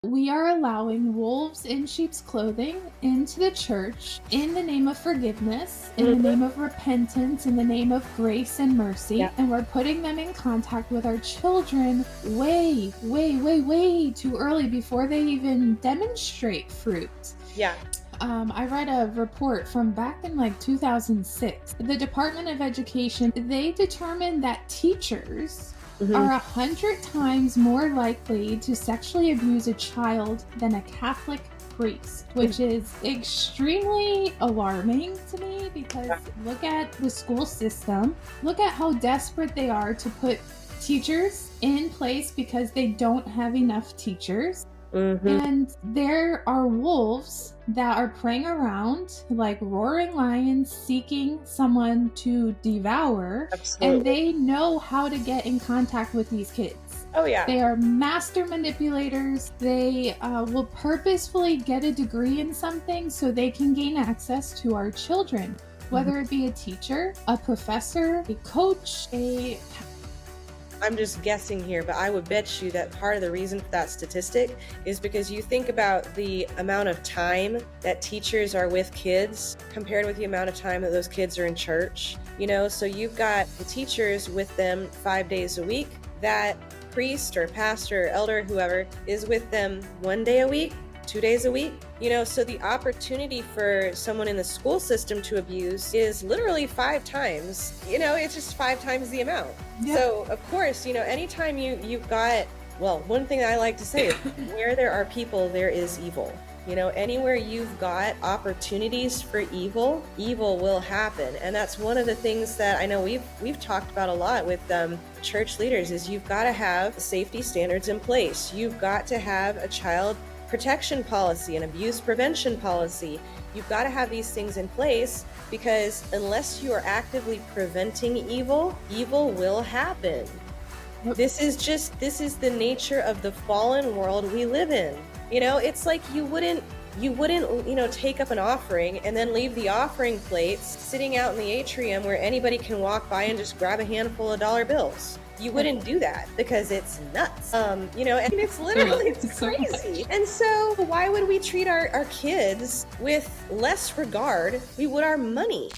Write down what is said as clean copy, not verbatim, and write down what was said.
We are allowing wolves in sheep's clothing into the church in the name of forgiveness, in the Mhm. name of repentance, in the name of grace and mercy, Yeah. and we're putting them in contact with our children way, way, way, way too early before they even demonstrate fruit. Yeah. I read a report from back in like 2006. The Department of Education, they determined that teachers Mhm. are 100 times more likely to sexually abuse a child than a Catholic priest, which is extremely alarming to me because look at the school system. Look at how desperate they are to put teachers in place because they don't have enough teachers. Mhm. And there are wolves that are preying around like roaring lions seeking someone to devour, and Absolutely. they know how to get in contact with these kids. Oh, yeah. They are master manipulators. They will purposefully get a degree in something so they can gain access to our children, Mhm. whether it be a teacher, a professor, a coach, a I'm just guessing here, but I would bet you that part of the reason for that statistic is because you think about the amount of time that teachers are with kids compared with the amount of time that those kids are in church. So you've got the teachers with them 5 days a week. That priest or pastor or elder, whoever, is with them 1 day a week, 2 days a week. So the opportunity for someone in the school system to abuse is literally 5 times. It's just 5 times the amount. Yep. So of course, anytime you've got, well, one thing that I like to say is where there are people, there is evil. Anywhere you've got opportunities for evil, evil will happen. And that's one of the things that I know we've talked about a lot with church leaders is you've got to have safety standards in place. You've got to have a child protection policy, an abuse prevention policy. You've got to have these things in place because unless you are actively preventing evil, evil will happen. Yep. This is the nature of the fallen world we live in. It's like you wouldn't, take up an offering and then leave the offering plates sitting out in the atrium where anybody can walk by and just grab a handful of dollar bills. You wouldn't do that because it's nuts. And it's literally, it's So much. crazy. And so why would we treat our kids with less regard we would our money?